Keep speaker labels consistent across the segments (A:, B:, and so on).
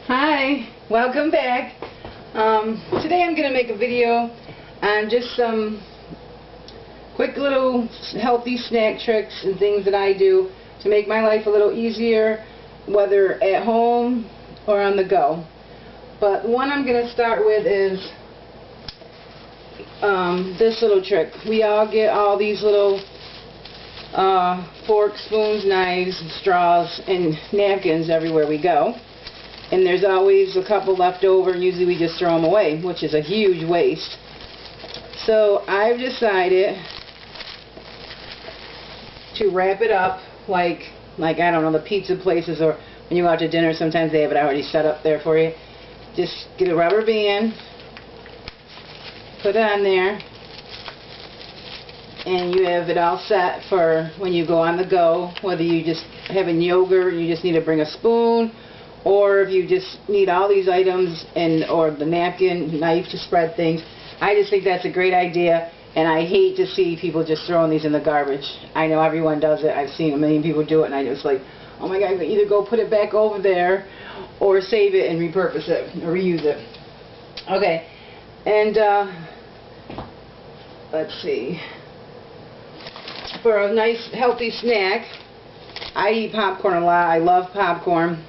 A: Hi, welcome back. Today I'm going to make a video on just some quick little healthy snack tricks and things that I do to make my life a little easier, whether at home or on the go. But the one I'm going to start with is this little trick. We all get all these little forks, spoons, knives, straws, and napkins everywhere we go. And there's always a couple left over, and usually we just throw them away, which is a huge waste. So I've decided to wrap it up like I don't know, the pizza places, or when you go out to dinner, sometimes they have it already set up there for you. Just get a rubber band, put it on there, and you have it all set for when you go on the go, whether you just having yogurt, you just need to bring a spoon, or if you just need all these items or the napkin, knife to spread things. I just think that's a great idea, and I hate to see people just throwing these in the garbage. I know everyone does it. I've seen a million people do it, and I just like, oh my God, either go put it back over there or save it and repurpose it or reuse it. Okay, and let's see. For a nice healthy snack, I eat popcorn a lot. I love popcorn.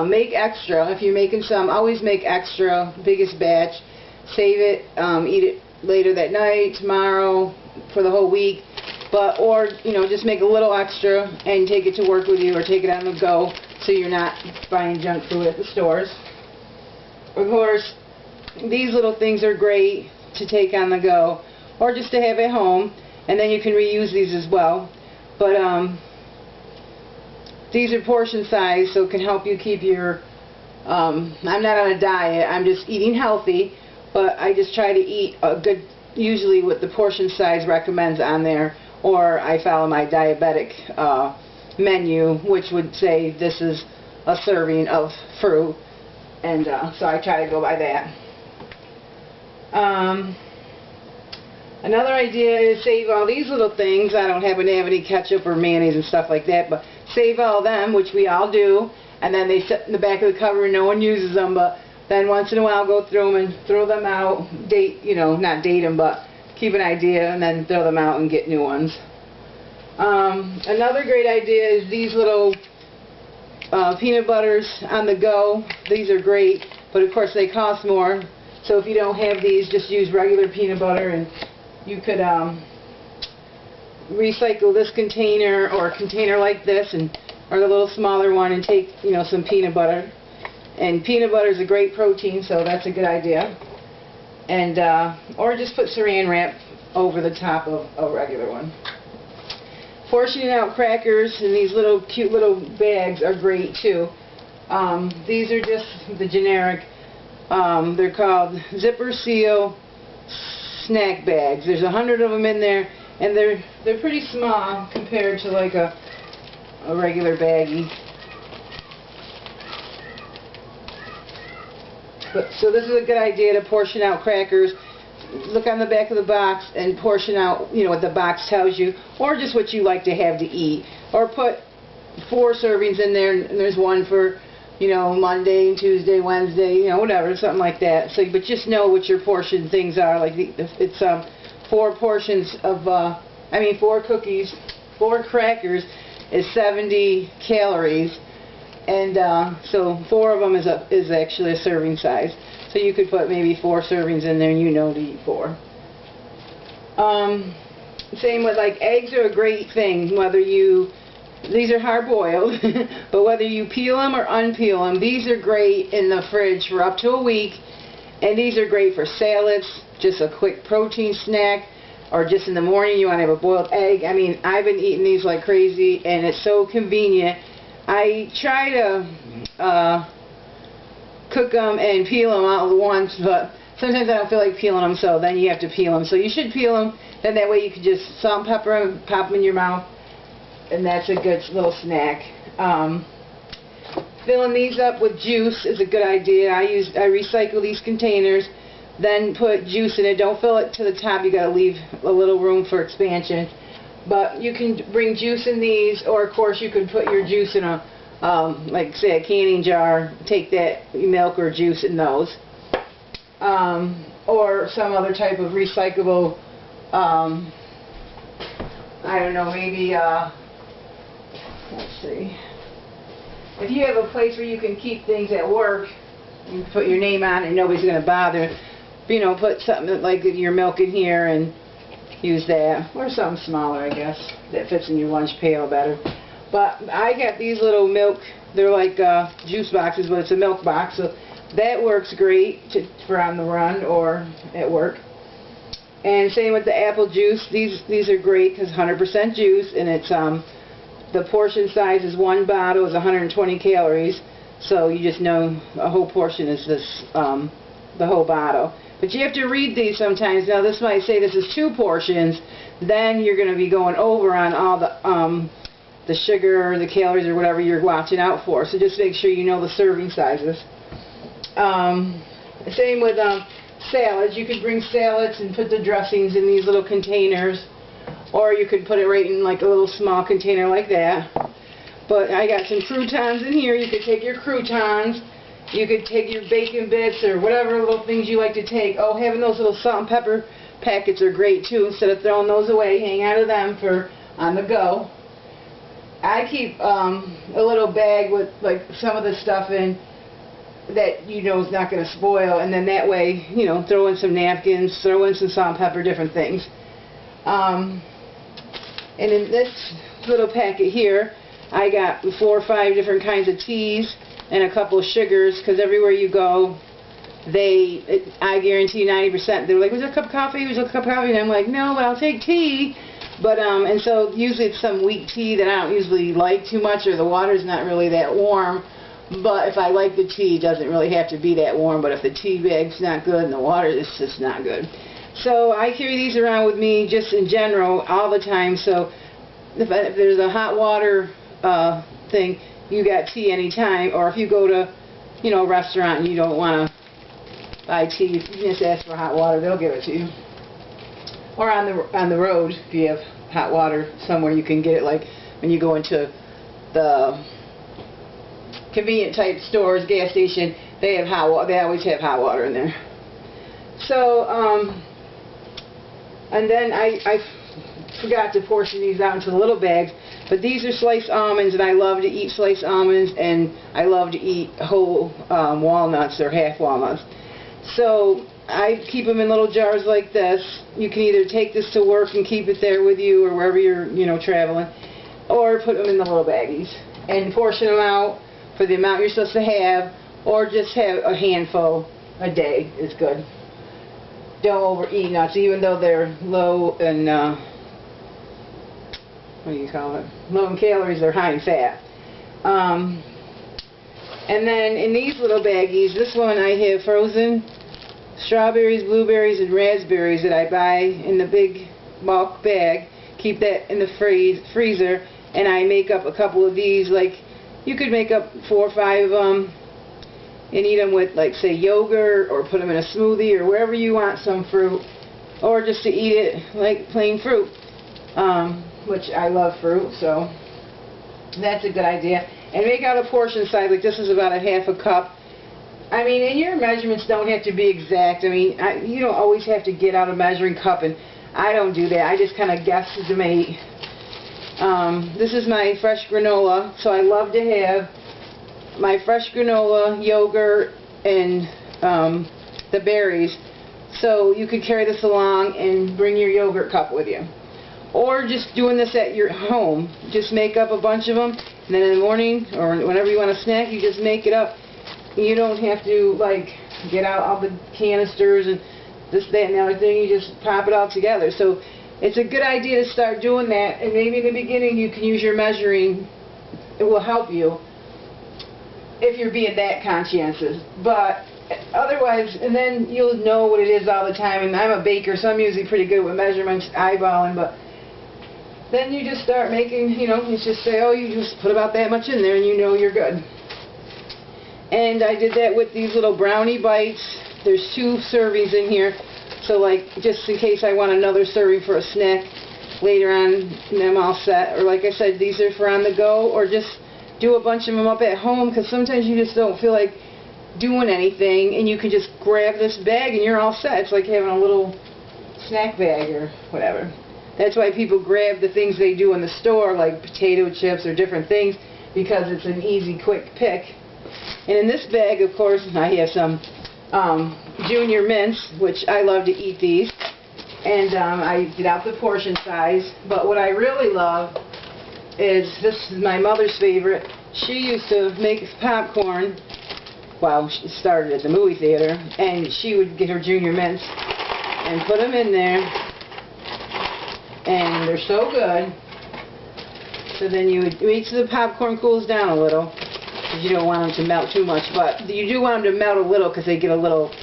A: Make extra. If you're making some, always make extra, biggest batch. Save it, eat it later that night, tomorrow, for the whole week. Or just make a little extra and take it to work with you, or take it on the go, so you're not buying junk food at the stores. Of course, these little things are great to take on the go, or just to have at home, and then you can reuse these as well. But these are portion size, so it can help you keep your, I'm not on a diet, I'm just eating healthy, but I just try to eat a good, usually what the portion size recommends on there, or I follow my diabetic menu, which would say this is a serving of fruit, and so I try to go by that. Another idea is save all these little things. I don't happen to have any ketchup or mayonnaise and stuff like that, but save all them, which we all do, and then they sit in the back of the cupboard and no one uses them, but then once in a while go through them and throw them out, not date them, but keep an idea and then throw them out and get new ones. Another great idea is these little peanut butters on the go. These are great, but of course they cost more, so if you don't have these, just use regular peanut butter, and you could recycle this container or a container like this, or the little smaller one, and take some peanut butter. And peanut butter is a great protein, so that's a good idea. And or just put saran wrap over the top of a regular one. Portioning out crackers in these little cute little bags are great too. These are just the generic. They're called zipper seal snack bags. There's 100 of them in there, and they're pretty small compared to like a regular baggie. So this is a good idea to portion out crackers. Look on the back of the box and portion out, what the box tells you, or just what you like to have to eat. Or put 4 servings in there, and there's one for, Monday, Tuesday, Wednesday, whatever, something like that. So, but just know what your portion things are. Like it's 4 portions of, 4 cookies, 4 crackers is 70 calories. And so 4 of them is actually a serving size. So you could put maybe 4 servings in there, and to eat 4. Same with eggs are a great thing. These are hard boiled, but whether you peel them or unpeel them, these are great in the fridge for up to a week. And these are great for salads, just a quick protein snack, or just in the morning you want to have a boiled egg. I've been eating these like crazy, and it's so convenient. I try to cook them and peel them all at once, but sometimes I don't feel like peeling them, so then you have to peel them. So you should peel them, then that way you can just salt and pepper them, pop them in your mouth, and that's a good little snack. Filling these up with juice is a good idea. I recycle these containers, then put juice in it. Don't fill it to the top, you gotta leave a little room for expansion. But you can bring juice in these, or of course you can put your juice in a like say a canning jar, take that milk or juice in those. Or some other type of recyclable, I don't know, maybe, let's see. If you have a place where you can keep things at work, you can put your name on it and nobody's going to bother. You know, put something like your milk in here and use that. Or something smaller, I guess, that fits in your lunch pail better. But I got these little milk, they're like juice boxes, but it's a milk box. So that works great for on the run or at work. And same with the apple juice. These are great because 100% juice, and it's the portion size is one bottle is 120 calories. So you just know a whole portion is this the whole bottle. But you have to read these sometimes. Now this might say this is 2 portions. Then you're going to be going over on all the sugar or the calories or whatever you're watching out for. So just make sure you know the serving sizes. Same with salads. You could bring salads and put the dressings in these little containers, or you could put it right in like a little small container like that. But I got some croutons in here. You could take your croutons, you could take your bacon bits or whatever little things you like to take. Oh, having those little salt and pepper packets are great too. Instead of throwing those away, hang out of them for on the go. I keep a little bag with like some of the stuff in that you know is not going to spoil, and then that way, you know, throw in some napkins, throw in some salt and pepper, different things. And in this little packet here, I got 4 or 5 different kinds of teas and a couple of sugars, because everywhere you go, I guarantee 90%, they're like, was it a cup of coffee? Was it a cup of coffee? And I'm like, no, but I'll take tea. But, and so usually it's some weak tea that I don't usually like too much, or the water's not really that warm. But if I like the tea, it doesn't really have to be that warm. But if the tea bag's not good and the water is just not good. So I carry these around with me just in general all the time. So if there's a hot water thing, you got tea anytime. Or if you go to, you know, a restaurant and you don't want to buy tea, you just ask for hot water, they'll give it to you. Or on the road, if you have hot water somewhere, you can get it. Like when you go into the convenient type stores, gas station, they have hot water. They always have hot water in there. So, and then I forgot to portion these out into the little bags. But these are sliced almonds, and I love to eat sliced almonds, and I love to eat whole walnuts or half walnuts. So I keep them in little jars like this. You can either take this to work and keep it there with you, or wherever you're, you know, traveling, or put them in the little baggies and portion them out for the amount you're supposed to have, or just have a handful a day is good. Don't overeat nuts, even though they're low in, what do you call it? Low in calories, they're high in fat. And then in these little baggies, this one I have frozen strawberries, blueberries, and raspberries that I buy in the big bulk bag. Keep that in the freezer, and I make up a couple of these. Like, you could make up 4 or 5 of them and eat them with, like, say, yogurt, or put them in a smoothie, or wherever you want some fruit, or just to eat it like plain fruit, which I love fruit, so that's a good idea. And make out a portion size, like this is about a half a cup. I mean, and your measurements don't have to be exact. I mean, you don't always have to get out a measuring cup, and I don't do that. I just kind of guesstimate. This is my fresh granola, so I love to have my fresh granola, yogurt, and the berries. So you could carry this along and bring your yogurt cup with you. Or just doing this at your home. Just make up a bunch of them, and then in the morning or whenever you want a snack, you just make it up. You don't have to, like, get out all the canisters and this, that, and the other thing. You just pop it all together. So it's a good idea to start doing that, and maybe in the beginning you can use your measuring. It will help you if you're being that conscientious. But otherwise, and then you'll know what it is all the time. And I'm a baker, so I'm usually pretty good with measurements, eyeballing. But then you just start making, you know, you just say, oh, you just put about that much in there, and you know you're good. And I did that with these little brownie bites. There's 2 servings in here. So, like, just in case I want another serving for a snack later on, and I'm all set. Or like I said, these are for on the go, or just do a bunch of them up at home, because sometimes you just don't feel like doing anything, and you can just grab this bag and you're all set. It's like having a little snack bag or whatever. That's why people grab the things they do in the store, like potato chips or different things, because it's an easy, quick pick. And in this bag, of course, I have some Junior Mints, which I love to eat these. And I get out the portion size. But what I really love is, this is my mother's favorite. She used to make popcorn. Well, she started at the movie theater, and she would get her Junior Mints and put them in there, and they're so good. So then you would wait till the popcorn cools down a little, because you don't want them to melt too much, but you do want them to melt a little, because they get a little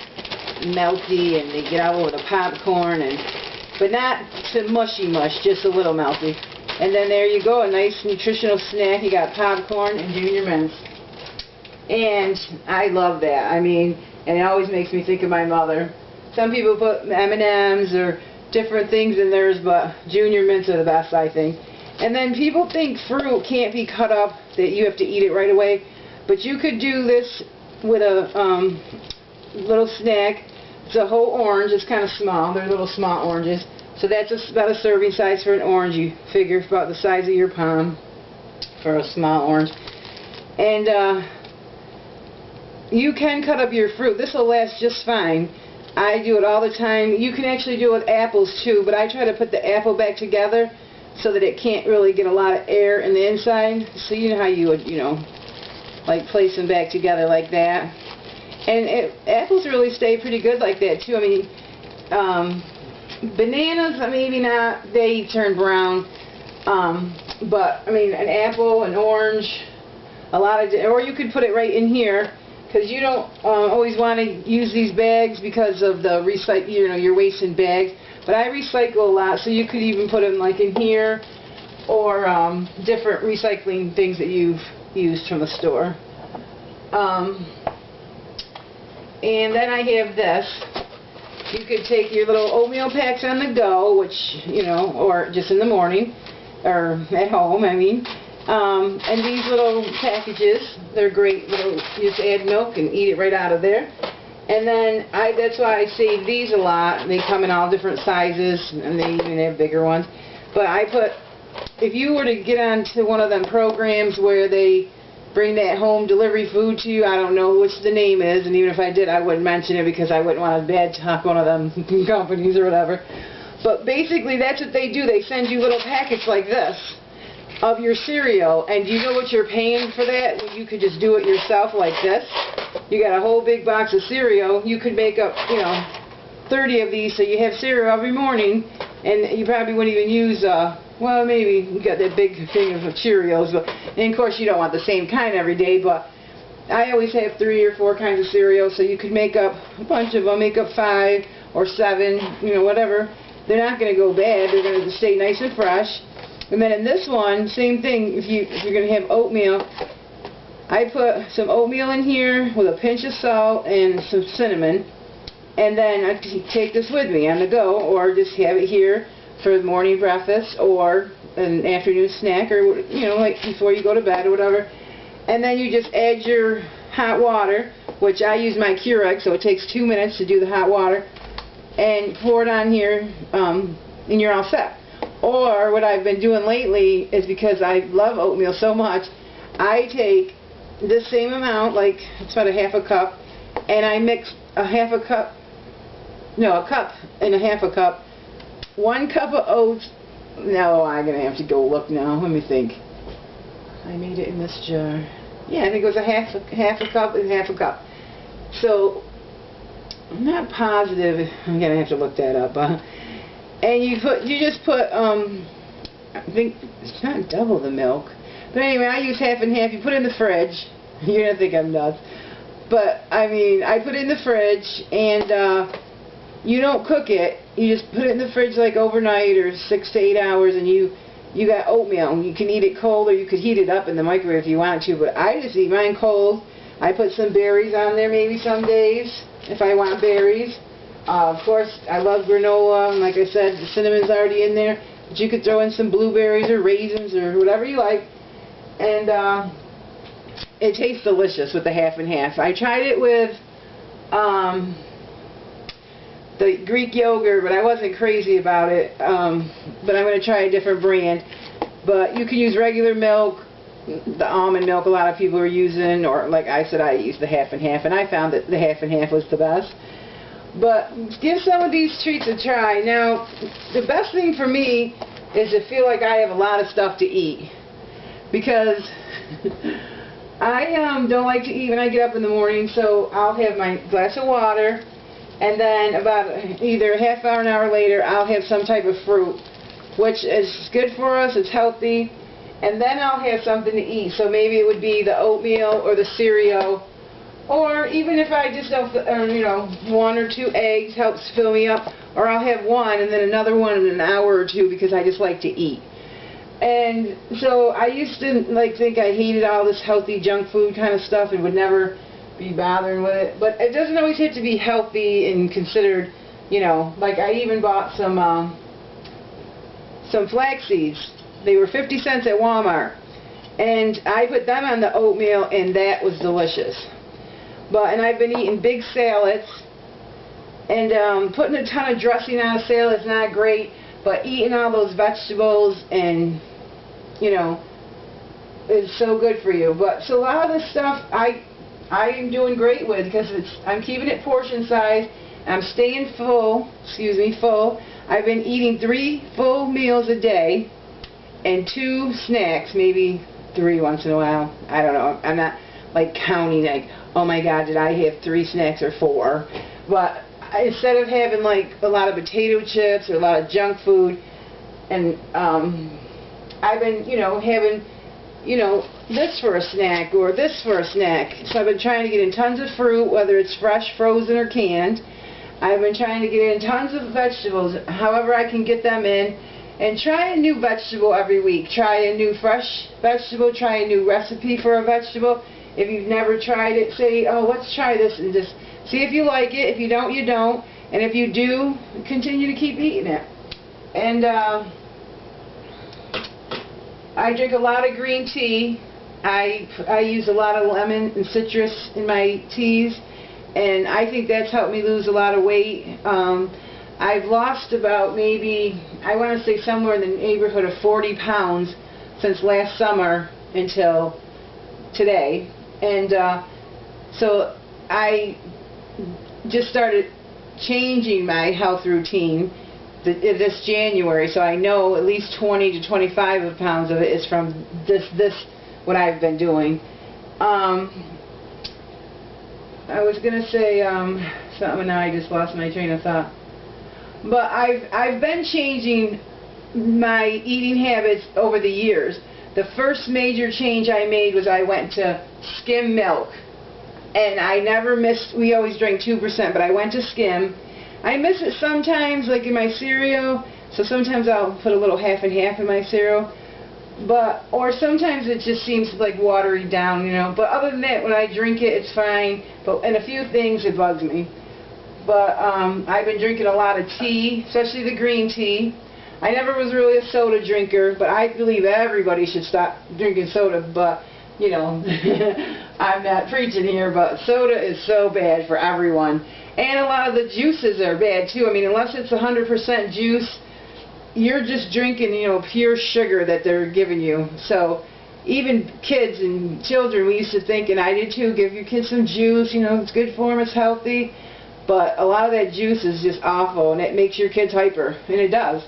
A: melty and they get all over the popcorn, but not to mushy mush, just a little melty. And then there you go, a nice nutritional snack. You got popcorn and Junior Mints. And I love that. I mean, and it always makes me think of my mother. Some people put M&Ms or different things in theirs, but Junior Mints are the best, I think. And then people think fruit can't be cut up, that you have to eat it right away. But you could do this with a little snack. It's a whole orange. It's kind of small. They're little small oranges. So that's about a serving size for an orange. You figure about the size of your palm for a small orange. And you can cut up your fruit. This will last just fine. I do it all the time. You can actually do it with apples too, but I try to put the apple back together so that it can't really get a lot of air in the inside. So you know how you would, like place them back together like that. And apples really stay pretty good like that too. I mean, bananas, maybe not. They turn brown. But I mean, an apple, an orange, or you could put it right in here. Because you don't always want to use these bags because of the you're wasting bags. But I recycle a lot, so you could even put them like in here, or different recycling things that you've used from the store. And then I have this. You could take your little oatmeal packs on the go, which, or just in the morning, or at home, I mean. And these little packages, they're great. You just add milk and eat it right out of there. And then that's why I save these a lot. They come in all different sizes, and they even have bigger ones. But if you were to get onto one of them programs where they bring that home delivery food to you, I don't know which the name is, and even if I did, I wouldn't mention it because I wouldn't want to bad talk one of them companies or whatever. But basically, that's what they do. They send you little packets like this of your cereal, and do you know what you're paying for that? Well, you could just do it yourself like this. You got a whole big box of cereal. You could make up, 30 of these, so you have cereal every morning, and you probably wouldn't even use, well, maybe you got that big thing of Cheerios, and of course you don't want the same kind every day, but I always have 3 or 4 kinds of cereal, so you could make up a bunch of them, make up 5 or 7, whatever. They're not going to go bad. They're going to stay nice and fresh. And then in this one, same thing, if you're going to have oatmeal, I put some oatmeal in here with a pinch of salt and some cinnamon, and then I take this with me on the go, or just have it here for the morning breakfast, or an afternoon snack, or, like before you go to bed or whatever. And then you just add your hot water, which I use my Keurig, so it takes 2 minutes to do the hot water, and pour it on here, and you're all set. Or what I've been doing lately is, because I love oatmeal so much, I take the same amount, like it's about a half a cup, and I mix a cup and a half a cup, 1 cup of oats. No, I'm going to have to go look now. Let me think. I made it in this jar. Yeah, I think it was a half a cup and half a cup. So I'm not positive. I'm going to have to look that up. And you just put, I think it's not double the milk. But anyway, I use half and half. You put it in the fridge. You're going to think I'm nuts. But, I mean, I put it in the fridge, and you don't cook it. You just put it in the fridge like overnight or 6 to 8 hours, and you got oatmeal. You can eat it cold, or you could heat it up in the microwave if you want to. But I just eat mine cold. I put some berries on there maybe some days if I want berries. Of course, I love granola, and like I said, the cinnamon's already in there, but you could throw in some blueberries or raisins or whatever you like. And it tastes delicious with the half and half. I tried it with the Greek yogurt, but I wasn't crazy about it. But I'm going to try a different brand. But you can use regular milk, the almond milk a lot of people are using, or like I said, I use the half and half, and I found that the half and half was the best. But give some of these treats a try. Now, the best thing for me is to feel like I have a lot of stuff to eat, because I don't like to eat when I get up in the morning, so I'll have my glass of water, and then about either a half hour, an hour later, I'll have some type of fruit, which is good for us, it's healthy, and then I'll have something to eat. So maybe it would be the oatmeal or the cereal, or even if I just don't, you know, 1 or 2 eggs helps fill me up, or I'll have one and then another one in an hour or two because I just like to eat. And so I used to think I hated all this healthy junk food kind of stuff and would never be bothering with it. But it doesn't always have to be healthy and considered, you know, like I even bought some flax seeds. They were 50 cents at Walmart. And I put them on the oatmeal, and that was delicious. And I've been eating big salads, and putting a ton of dressing on a salad is not great, but eating all those vegetables and, you know, is so good for you. But so a lot of this stuff I am doing great with, because I'm keeping it portion size. I'm staying full. I've been eating 3 full meals a day and 2 snacks, maybe 3 once in a while. I don't know. I'm not like counting like, oh my God, did I have 3 snacks or 4? But instead of having like a lot of potato chips or a lot of junk food, and I've been, you know, having, you know, this for a snack or this for a snack. So I've been trying to get in tons of fruit, whether it's fresh, frozen, or canned. I've been trying to get in tons of vegetables, however I can get them in, and try a new vegetable every week. Try a new fresh vegetable, try a new recipe for a vegetable. If you've never tried it, say, oh, let's try this, and just see if you like it. If you don't, you don't. And if you do, continue to keep eating it. And I drink a lot of green tea. I use a lot of lemon and citrus in my teas, and I think that's helped me lose a lot of weight. I've lost about maybe, I want to say somewhere in the neighborhood of 40 pounds since last summer until today. And so I just started changing my health routine this January, so I know at least 20 to 25 pounds of it is from this what I've been doing. I was gonna say something, and now I just lost my train of thought. But I've been changing my eating habits over the years. The first major change I made was I went to skim milk, and I never missed. We always drank 2%, but I went to skim. I miss it sometimes, like in my cereal, so sometimes I'll put a little half and half in my cereal, or sometimes it just seems like watery down, you know. But other than that, when I drink it, it's fine. And a few things, it bugs me. But I've been drinking a lot of tea, especially the green tea. I never was really a soda drinker, but I believe everybody should stop drinking soda. But, you know, I'm not preaching here, but soda is so bad for everyone. And a lot of the juices are bad too. I mean, unless it's 100% juice, you're just drinking, you know, pure sugar that they're giving you. So even kids and children, we used to think, and I did too, give your kids some juice, you know, it's good for them, it's healthy. But a lot of that juice is just awful, and it makes your kids hyper, and it does.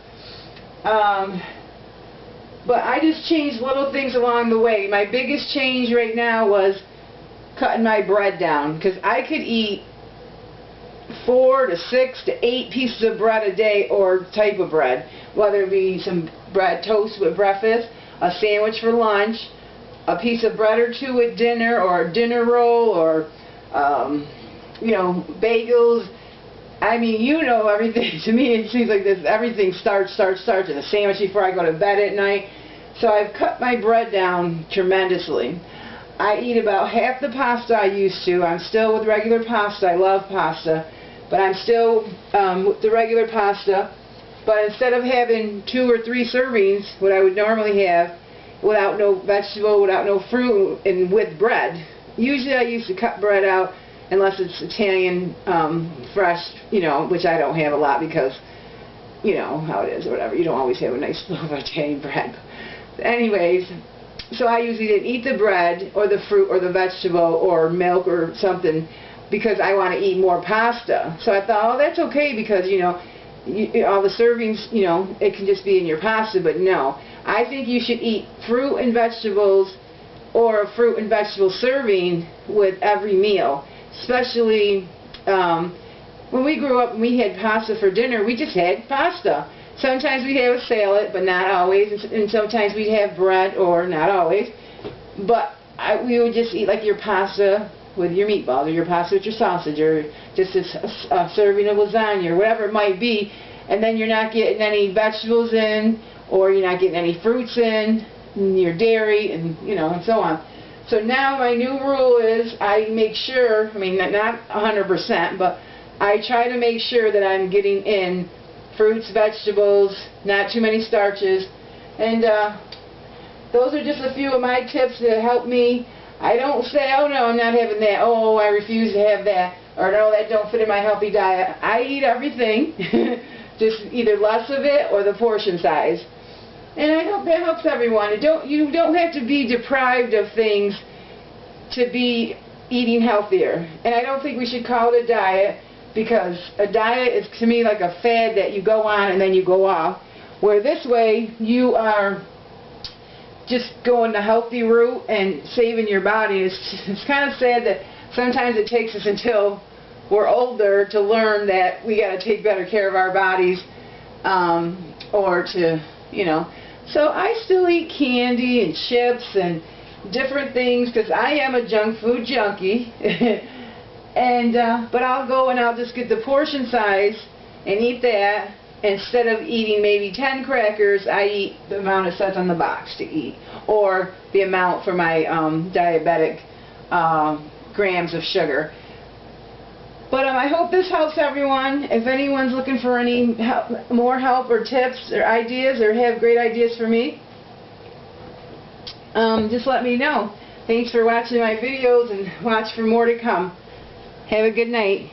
A: But I just changed little things along the way. My biggest change right now was cutting my bread down, because I could eat 4 to 6 to 8 pieces of bread a day, or type of bread, whether it be some bread toast with breakfast, a sandwich for lunch, a piece of bread or 2 at dinner, or a dinner roll, or you know, bagels. I mean, you know, everything. To me, it seems like this. Everything starts, and a sandwich before I go to bed at night. So I've cut my bread down tremendously. I eat about half the pasta I used to. I'm still with regular pasta. I love pasta, but I'm still with the regular pasta. But instead of having 2 or 3 servings, what I would normally have, without no vegetable, without no fruit, and with bread. Usually I used to cut bread out unless it's Italian fresh, you know, which I don't have a lot because, you know, how it is or whatever. You don't always have a nice loaf of Italian bread. But anyways, so I usually didn't eat the bread or the fruit or the vegetable or milk or something because I want to eat more pasta. So I thought, oh, that's okay because, you know, all the servings, you know, it can just be in your pasta, but no. I think you should eat fruit and vegetables or a fruit and vegetable serving with every meal. Especially when we grew up and we had pasta for dinner, we just had pasta. Sometimes we'd have a salad, but not always, and sometimes we'd have bread, or not always. But we would just eat like your pasta with your meatballs, or your pasta with your sausage, or just a serving of lasagna, or whatever it might be, and then you're not getting any vegetables in, or you're not getting any fruits in, your dairy, and you know, and so on. So now my new rule is I make sure, I mean not 100%, but I try to make sure that I'm getting in fruits, vegetables, not too many starches, and those are just a few of my tips that help me. I don't say, oh no, I'm not having that, oh I refuse to have that, or no, that don't fit in my healthy diet. I eat everything, just either less of it or the portion size. And I hope that helps everyone. You don't have to be deprived of things to be eating healthier. And I don't think we should call it a diet, because a diet is to me like a fad that you go on and then you go off. Where this way you are just going the healthy route and saving your body. It's kind of sad that sometimes it takes us until we're older to learn that we got to take better care of our bodies, or to, you know. So I still eat candy and chips and different things because I am a junk food junkie. And but I'll go and I'll just get the portion size and eat that. Instead of eating maybe 10 crackers, I eat the amount it says on the box to eat, or the amount for my diabetic grams of sugar. But I hope this helps everyone. If anyone's looking for any more help or tips or ideas, or have great ideas for me, just let me know. Thanks for watching my videos, and watch for more to come. Have a good night.